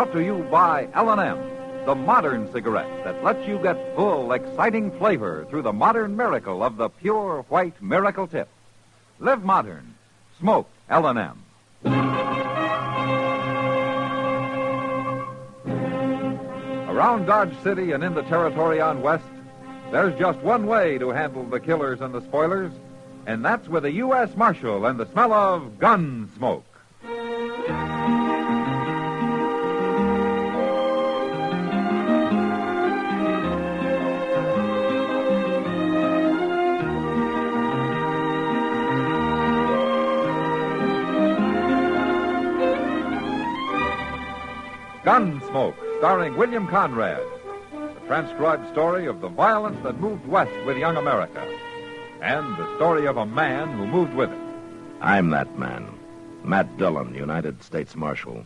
brought to you by L&M, the modern cigarette that lets you get full, exciting flavor through the modern miracle of the pure white Miracle Tip. Live modern. Smoke L&M. Around Dodge City and in the territory on West, there's just one way to handle the killers and the spoilers, and that's with a U.S. Marshal and the smell of gun smoke. Gunsmoke, starring William Conrad. The transcribed story of the violence that moved west with young America. And the story of a man who moved with it. I'm that man. Matt Dillon, United States Marshal.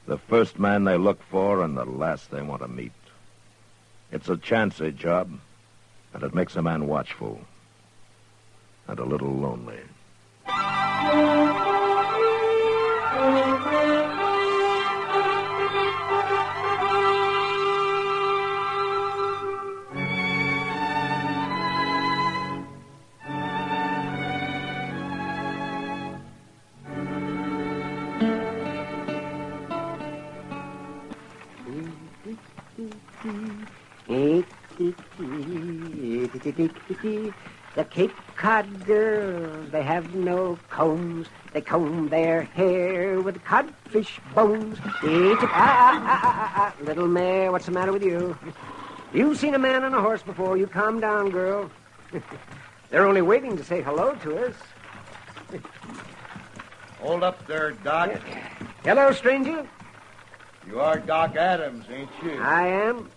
The first man they look for and the last they want to meet. It's a chancy job, and it makes a man watchful. And a little lonely. The Cape Cod girls, they have no combs. They comb their hair with codfish bones. Little mare, what's the matter with you? You've seen a man on a horse before. You calm down, girl. They're only waiting to say hello to us. Hold up there, Doc. Hello, stranger. You are Doc Adams, ain't you? I am.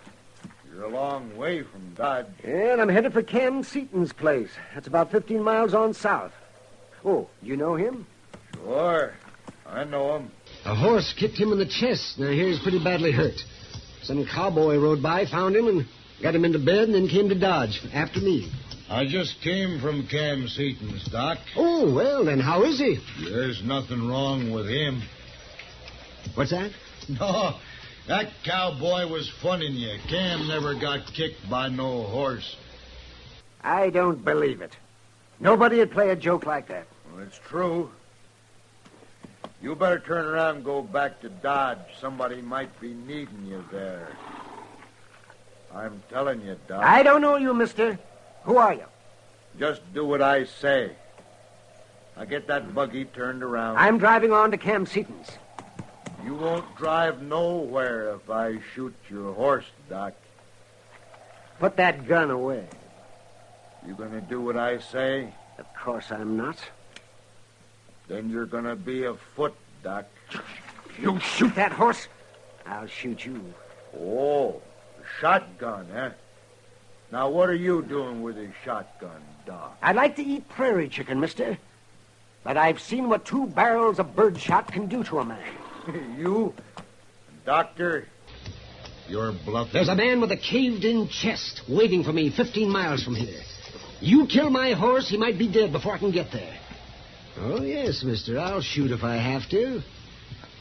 You're a long way from Dodge. And I'm headed for Cam Seaton's place. That's about 15 miles on south. Oh, you know him? Sure. I know him. A horse kicked him in the chest. Now, he's pretty badly hurt. Some cowboy rode by, found him, and got him into bed, and then came to Dodge after me. I just came from Cam Seaton's, Doc. Oh, well, then how is he? There's nothing wrong with him. What's that? No, that cowboy was funning you. Cam never got kicked by no horse. I don't believe it. Nobody would play a joke like that. Well, it's true. You better turn around and go back to Dodge. Somebody might be needing you there. I'm telling you, Doc. I don't know you, mister. Who are you? Just do what I say. Now get that buggy turned around. I'm driving on to Cam Seaton's. You won't drive nowhere if I shoot your horse, Doc. Put that gun away. You gonna do what I say? Of course I'm not. Then you're gonna be afoot, Doc. You shoot that horse, I'll shoot you. Oh, a shotgun, eh? Now, what are you doing with a shotgun, Doc? I'd like to eat prairie chicken, mister. But I've seen what 2 barrels of birdshot can do to a man. You? Doctor? You're bluffing. There's a man with a caved-in chest waiting for me 15 miles from here. You kill my horse, he might be dead before I can get there. Oh, yes, mister. I'll shoot if I have to.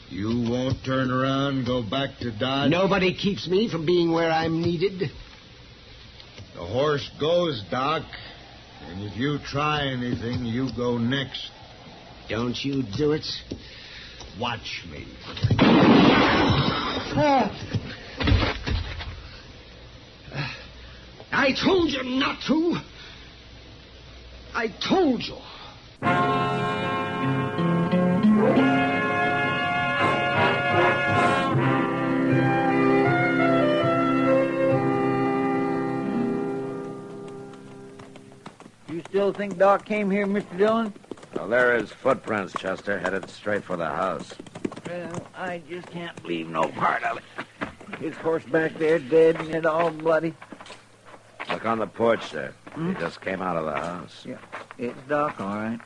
You won't turn around and go back to Dodge? Nobody keeps me from being where I'm needed. The horse goes, Doc. And if you try anything, you go next. Don't you do it. Watch me. I told you not to. I told you. You still think Doc came here, Mr. Dillon? Well, there are his footprints, Chester, headed straight for the house. Well, I just can't believe no part of it. His horse back there dead and all bloody. Look on the porch there. He just came out of the house. Yeah, it's Doc, all right.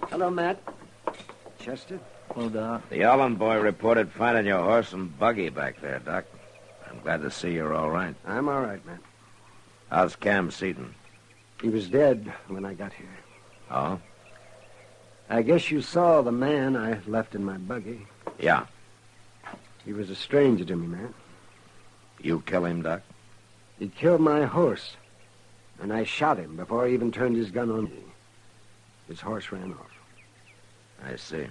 Hello, Matt. Chester? Hello, Doc. The Allen boy reported finding your horse and buggy back there, Doc. I'm glad to see you're all right. I'm all right, Matt. How's Cam Seaton? He was dead when I got here. Oh? I guess you saw the man I left in my buggy. Yeah. He was a stranger to me, Matt. You kill him, Doc? He killed my horse, and I shot him before he even turned his gun on me. His horse ran off. I see.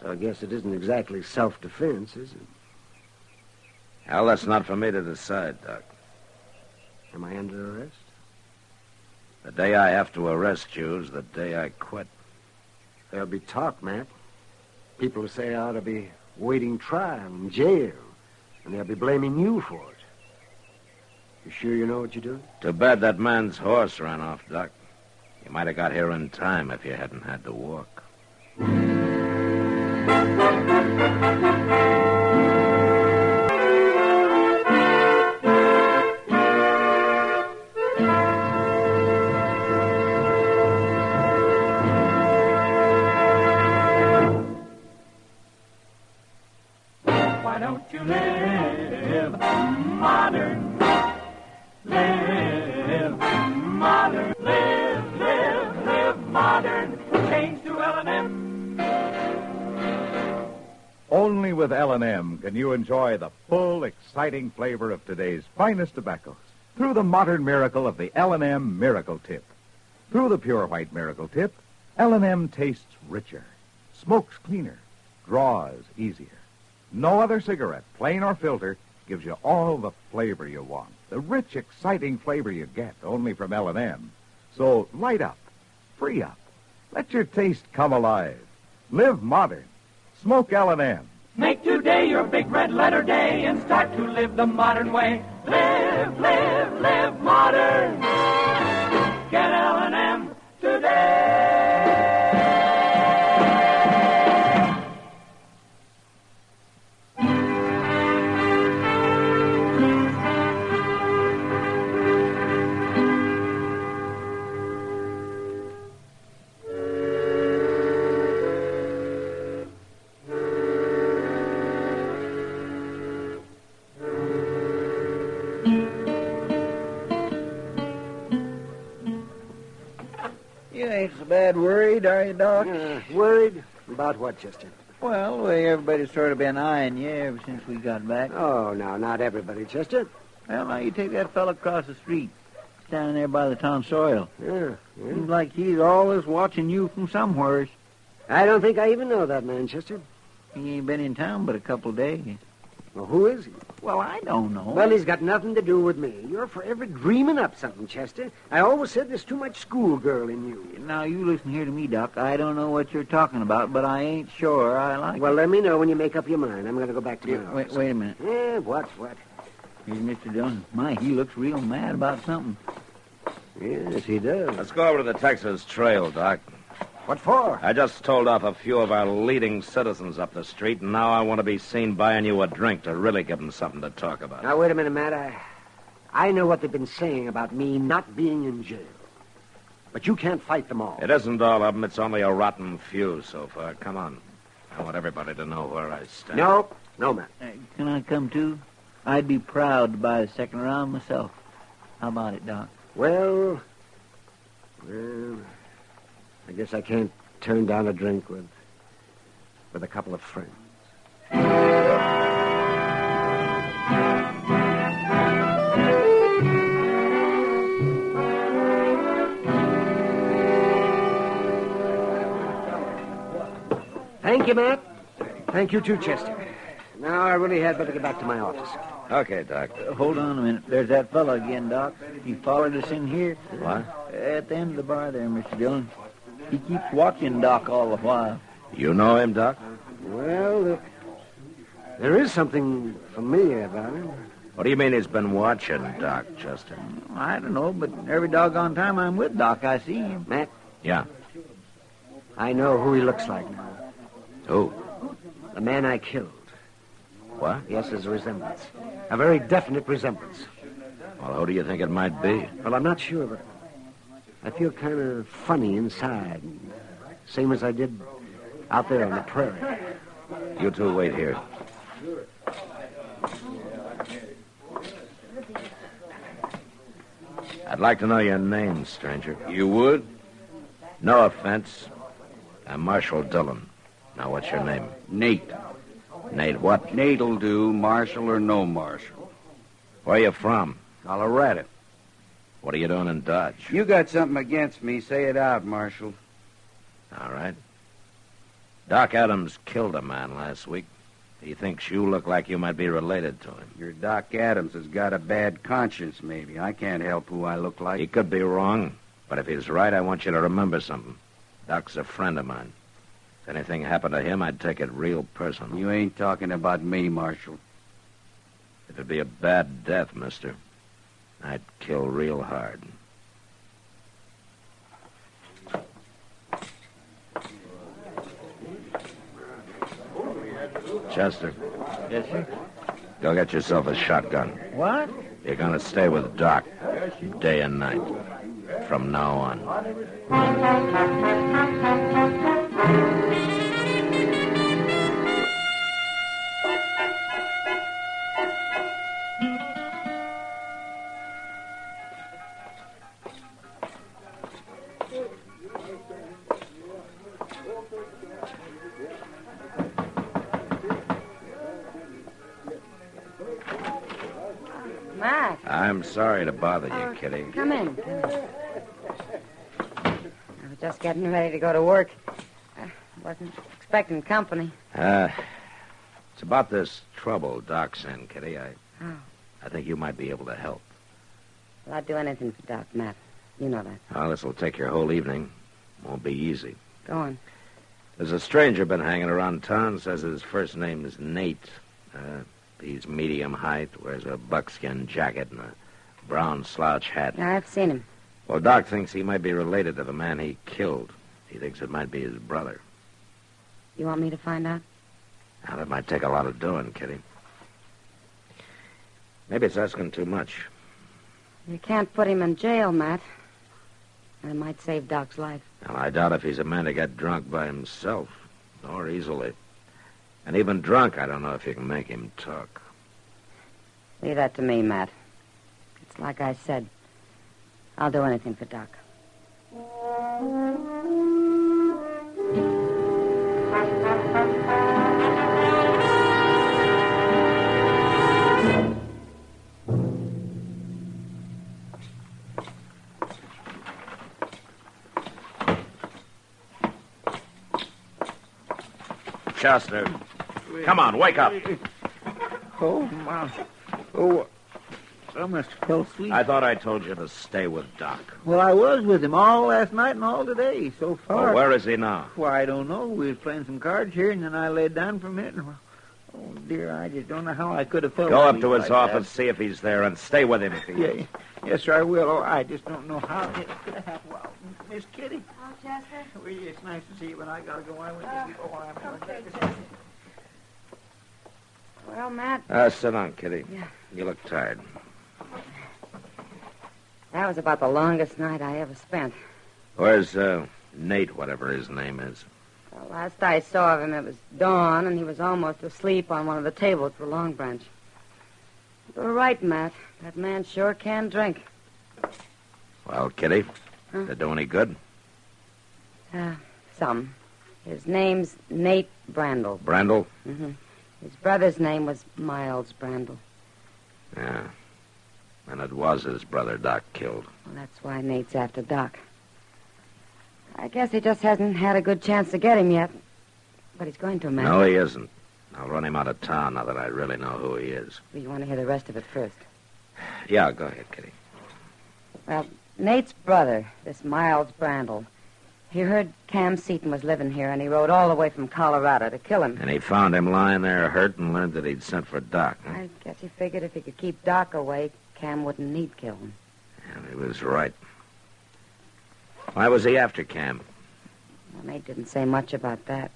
So I guess it isn't exactly self-defense, is it? Well, that's not for me to decide, Doc. Am I under arrest? The day I have to arrest you is the day I quit. There'll be talk, Matt. People will say I ought to be waiting trial in jail, and they'll be blaming you for it. You sure you know what you're doing? Too bad that man's horse ran off, Doc. You might have got here in time if you hadn't had to walk. Why don't you live modern? Live modern. Live modern. Change to L&M. Only with L&M can you enjoy the full, exciting flavor of today's finest tobaccos through the modern miracle of the L&M Miracle Tip. Through the pure white Miracle Tip, L&M tastes richer, smokes cleaner, draws easier. No other cigarette, plain or filter, gives you all the flavor you want. The rich, exciting flavor you get only from L&M. So light up, free up. Let your taste come alive. Live modern. Smoke L&M. Make today your big red letter day and start to live the modern way. Live modern. Get L&M today. You ain't so bad worried, are you, Doc? Worried? About what, Chester? Well, the way everybody's sort of been eyeing you ever since we got back. Oh, no, not everybody, Chester. Well, now you take that fella across the street, standing there by the tonsorial. Yeah. Seems like he's always watching you from somewheres. I don't think I even know that man, Chester. He ain't been in town but a couple of days. Well, who is he? Well, I don't know. Well, he's got nothing to do with me. You're forever dreaming up something, Chester. I always said there's too much schoolgirl in you. Now, you listen here to me, Doc. I don't know what you're talking about, but I ain't sure I like Well, it. let me know when you make up your mind. I'm going to go back to my office. Wait a minute. What? Here's Mr. Dillon. My, he looks real mad about something. Yes, he does. Let's go over to the Texas Trail, Doc. What for? I just told off a few of our leading citizens up the street, and now I want to be seen buying you a drink to really give them something to talk about. Now, wait a minute, Matt. I know what they've been saying about me not being in jail. But you can't fight them all. It isn't all of them. It's only a rotten few so far. Come on. I want everybody to know where I stand. No, Matt. Can I come too? I'd be proud to buy the second round myself. How about it, Doc? Well, I guess I can't turn down a drink with a couple of friends. Thank you, Matt. Thank you, too, Chester. Now, I really had better get back to my office. Okay, Doc. Hold on a minute. There's that fellow again, Doc. He followed us in here. What? At the end of the bar there, Mr. Dillon. He keeps watching Doc all the while. You know him, Doc? Well, there is something familiar about him. What do you mean he's been watching, Doc, Chester? I don't know, but every doggone time I'm with Doc, I see him. Matt, Yeah. I know who he looks like now. Who? The man I killed. What? Yes, there's a resemblance. A very definite resemblance. Well, who do you think it might be? Well, I'm not sure, but I feel kind of funny inside. Same as I did out there on the prairie. You two wait here. I'd like to know your name, stranger. You would? No offense. I'm Marshal Dillon. Now, what's your name? Nate. Nate what? Nate'll do, marshal or no marshal. Where you from? Colorado. What are you doing in Dodge? You got something against me, say it out, Marshal. All right. Doc Adams killed a man last week. He thinks you look like you might be related to him. Your Doc Adams has got a bad conscience, maybe. I can't help who I look like. He could be wrong, but if he's right, I want you to remember something. Doc's a friend of mine. If anything happened to him, I'd take it real personal. You ain't talking about me, Marshal. It'd be a bad death, mister. I'd kill real hard. Chester. Yes, sir. Go get yourself a shotgun. What? You're going to stay with Doc day and night from now on. Matt. I'm sorry to bother you, Kitty. Come in. I was just getting ready to go to work. I wasn't expecting company. It's about this trouble Doc's in, Kitty. I think you might be able to help. Well, I'd do anything for Doc, Matt. You know that. Well, this will take your whole evening. Won't be easy. Go on. There's a stranger been hanging around town. Says his first name is Nate. He's medium height, wears a buckskin jacket and a brown slouch hat. Yeah, I've seen him. Well, Doc thinks he might be related to the man he killed. He thinks it might be his brother. You want me to find out? Now, that might take a lot of doing, Kitty. Maybe it's asking too much. You can't put him in jail, Matt. And it might save Doc's life. Well, I doubt if he's a man to get drunk by himself, or easily. And even drunk, I don't know if you can make him talk. Leave that to me, Matt. It's like I said. I'll do anything for Doc. Chester, come on, wake up. Oh, my. Oh, I must have fell asleep. I thought I told you to stay with Doc. Well, I was with him all last night and all today, so far. Well, where is he now? Well, I don't know. We was playing some cards here, and then I laid down for a minute. And, oh, dear, I just don't know how I could have fell Go up asleep to his like office, see if he's there, and stay with him if he is. Yeah, yes, sir, I will. Oh, I just don't know how it could have happened. Well, Miss Kitty. Oh, Chester? Well, it's nice to see you, but I got to go. I went to sleep. Oh, I'm Okay, Well, Matt, Sit down, Kitty. Yeah. You look tired. that was about the longest night I ever spent. Where's Nate, whatever his name is? Well, last I saw of him, it was dawn, and he was almost asleep on one of the tables for Long Branch. You were right, Matt. That man sure can drink. Well, Kitty, Huh? did it do any good? Some. His name's Nate Brandel. Brandel? Mm-hmm. His brother's name was Miles Brandel. Yeah. And it was his brother Doc killed. Well, that's why Nate's after Doc. I guess he just hasn't had a good chance to get him yet. But he's going to, Matt. No, he isn't. I'll run him out of town now that I really know who he is. Well, you want to hear the rest of it first? Yeah, go ahead, Kitty. Well, Nate's brother, this Miles Brandel, he heard Cam Seaton was living here, and he rode all the way from Colorado to kill him. And he found him lying there hurt and learned that he'd sent for Doc. Huh? I guess he figured if he could keep Doc away, Cam wouldn't need kill him. And he was right. Why was he after Cam? Well, Nate didn't say much about that.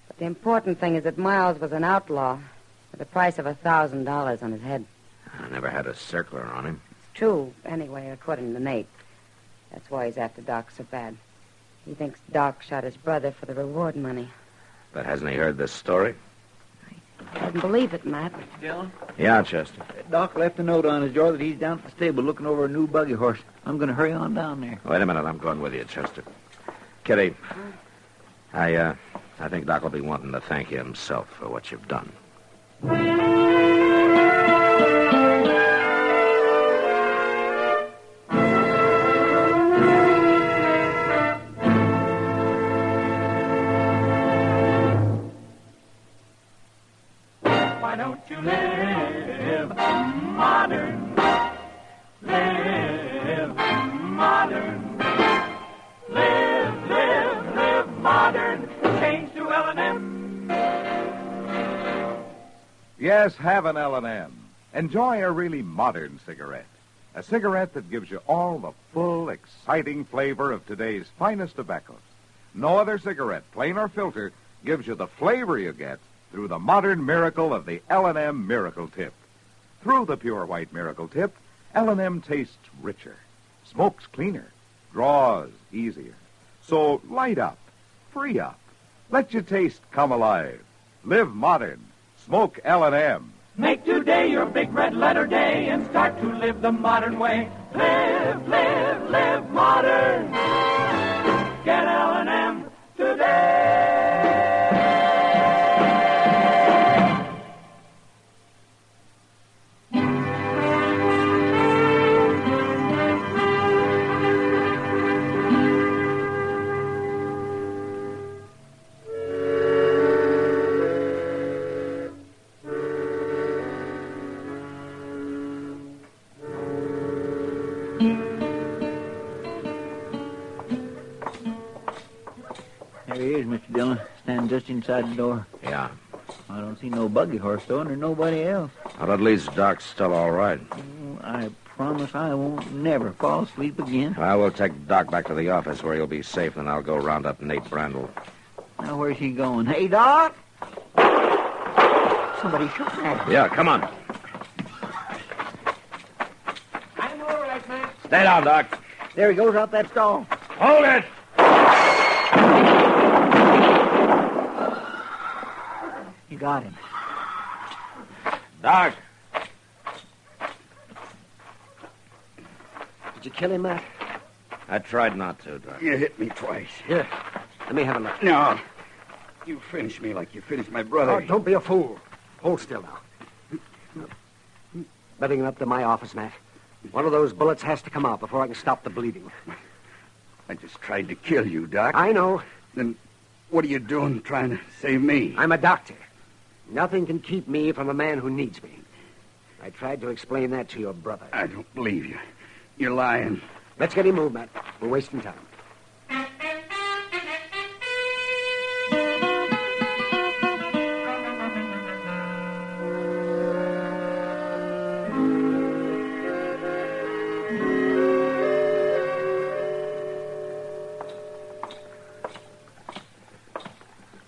But the important thing is that Miles was an outlaw with a price of $1,000 on his head. I never had a circler on him. It's true, anyway, according to Nate. That's why he's after Doc so bad. He thinks Doc shot his brother for the reward money. But hasn't he heard this story? I couldn't believe it, Matt. Dylan? Yeah, Chester. Doc left a note on his door that he's down at the stable looking over a new buggy horse. I'm going to hurry on down there. Wait a minute, I'm going with you, Chester. Kitty, I I think Doc will be wanting to thank you himself for what you've done. Why don't you live modern? Live modern. Live modern. Change to L&M. Yes, have an L&M. Enjoy a really modern cigarette. A cigarette that gives you all the full, exciting flavor of today's finest tobaccos. No other cigarette, plain or filter, gives you the flavor you get through the modern miracle of the L&M Miracle Tip. Through the pure white Miracle Tip, L&M tastes richer, smokes cleaner, draws easier. So light up, free up, let your taste come alive. Live modern, smoke L&M. Make today your big red letter day and start to live the modern way. Live modern. Get L&M today. There he is, Mr. Dillon, standing just inside the door. Yeah. I don't see no buggy horse, though, and there's nobody else. Well, at least Doc's still all right. I promise I won't never fall asleep again. I will take Doc back to the office where he'll be safe, and I'll go round up Nate Brandel. Now, where's he going? Hey, Doc! Somebody shooting at him. Yeah, come on. I'm all right, man. Stay down, Doc. There he goes out that stall. Hold it! You got him. Doc. Did you kill him, Matt? I tried not to, Doc. You hit me twice. Here, let me have a look. No. You finished me like you finished my brother. Oh, don't be a fool. Hold still now. Bedding up to my office, Matt. One of those bullets has to come out before I can stop the bleeding. I just tried to kill you, Doc. I know. Then what are you doing trying to save me? I'm a doctor. Nothing can keep me from a man who needs me. I tried to explain that to your brother. I don't believe you. You're lying. Let's get him moved, Matt. We're wasting time.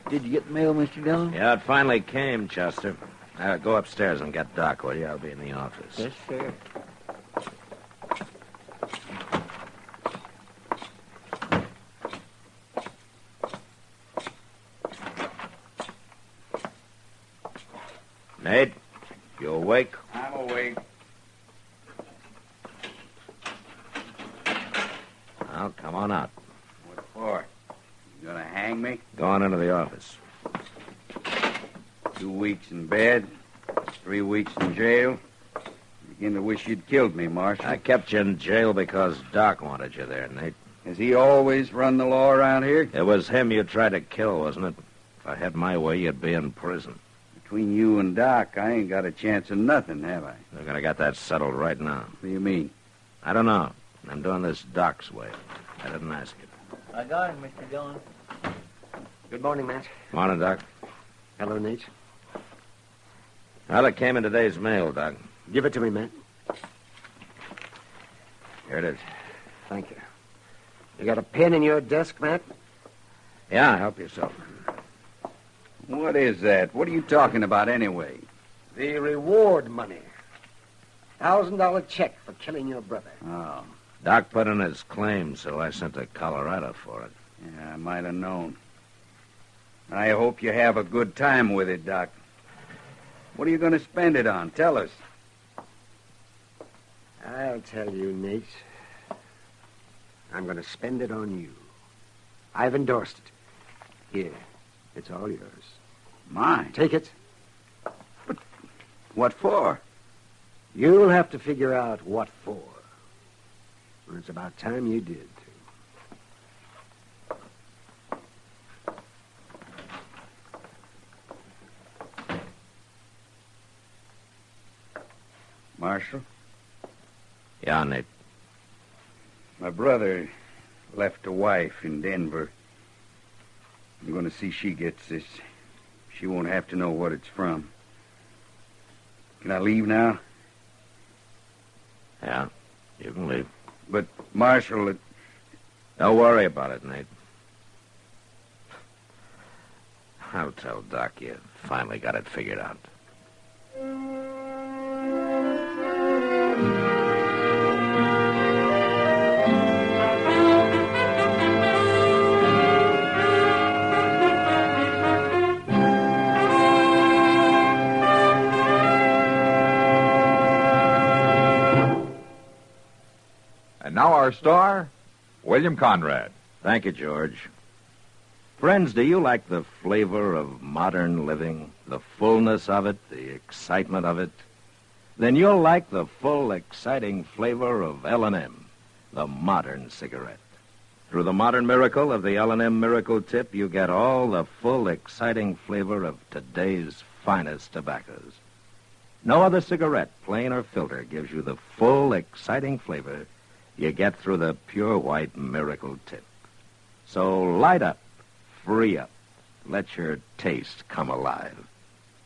Did you get the mail, Mr. Dillon? Yeah, it finally came, Chester. Go upstairs and get Doc, will you? I'll be in the office. Yes, sir. Nate, you awake? I'm awake. Well, come on out. What for? You gonna hang me? Go on into the office. 2 weeks in bed, 3 weeks in jail. Begin to wish you'd killed me, Marshal. I kept you in jail because Doc wanted you there, Nate. Has he always run the law around here? It was him you tried to kill, wasn't it? If I had my way, you'd be in prison. Between you and Doc, I ain't got a chance of nothing, have I? They're going to get that settled right now. What do you mean? I don't know. I'm doing this Doc's way. I didn't ask you. I got him, Mr. Dillon. Good morning, Matt. Morning, Doc. Hello, Nate. Well, it came in today's mail, Doc. Give it to me, Matt. Here it is. Thank you. You got a pen in your desk, Matt? Yeah, help yourself. What is that? What are you talking about anyway? The reward money. $1,000 check for killing your brother. Oh, Doc put in his claim, so I sent to Colorado for it. yeah, I might have known. I hope you have a good time with it, Doc. What are you going to spend it on? Tell us. I'll tell you, Nate. I'm going to spend it on you. I've endorsed it. Here. It's all yours. Mine? Take it. But what for? You'll have to figure out what for. Well, it's about time you did. Marshal? Yeah, Nate. My brother left a wife in Denver. I'm going to see she gets this. She won't have to know what it's from. Can I leave now? Yeah, you can leave. But, Marshal, Don't worry about it, Nate. I'll tell Doc you finally got it figured out. And now our star, William Conrad. Thank you, George. Friends, do you like the flavor of modern living, the fullness of it, the excitement of it? Then you'll like the full, exciting flavor of L&M, the modern cigarette. Through the modern miracle of the L&M Miracle Tip, you get all the full, exciting flavor of today's finest tobaccos. No other cigarette, plain or filter, gives you the full, exciting flavor you get through the pure white Miracle Tip. So light up, free up, let your taste come alive.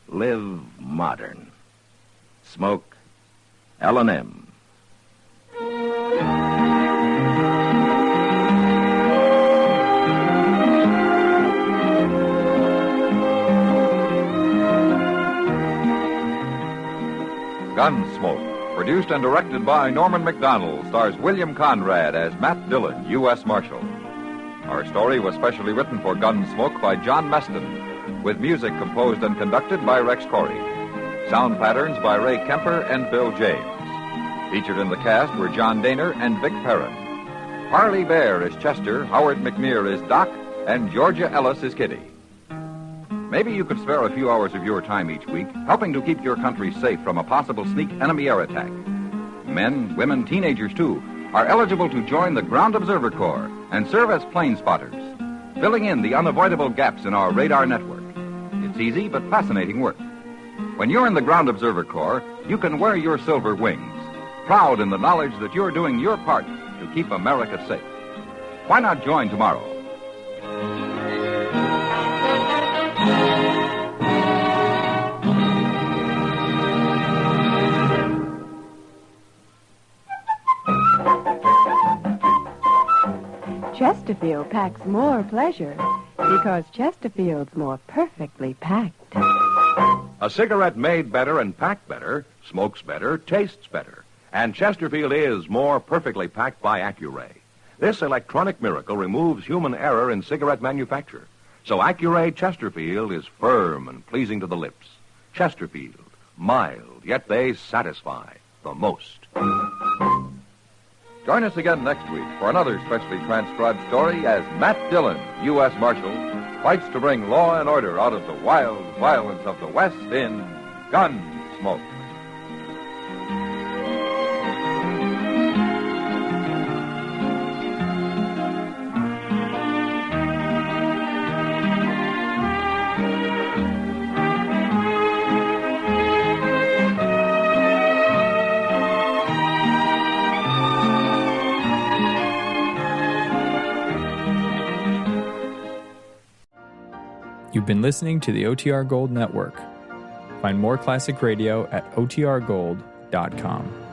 Live modern. Smoke L&M. Gunsmoke, produced and directed by Norman McDonald, stars William Conrad as Matt Dillon, U.S. Marshal. Our story was specially written for Gunsmoke by John Meston, with music composed and conducted by Rex Corey. Sound patterns by Ray Kemper and Bill James. Featured in the cast were John Daner and Vic Perrin. Harley Bear is Chester, Howard McNear is Doc, and Georgia Ellis is Kitty. Maybe you could spare a few hours of your time each week helping to keep your country safe from a possible sneak enemy air attack. Men, women, teenagers, too, are eligible to join the Ground Observer Corps and serve as plane spotters, filling in the unavoidable gaps in our radar network. It's easy but fascinating work. When you're in the Ground Observer Corps, you can wear your silver wings, proud in the knowledge that you're doing your part to keep America safe. Why not join tomorrow? Chesterfield packs more pleasure because Chesterfield's more perfectly packed. A cigarette made better and packed better, smokes better, tastes better. And Chesterfield is more perfectly packed by Accuray. This electronic miracle removes human error in cigarette manufacture. So Accuray Chesterfield is firm and pleasing to the lips. Chesterfield, mild, yet they satisfy the most. Join us again next week for another specially transcribed story as Matt Dillon, U.S. Marshal, fights to bring law and order out of the wild violence of the West in Gunsmoke. You've been listening to the OTR Gold Network. Find more classic radio at otrgold.com.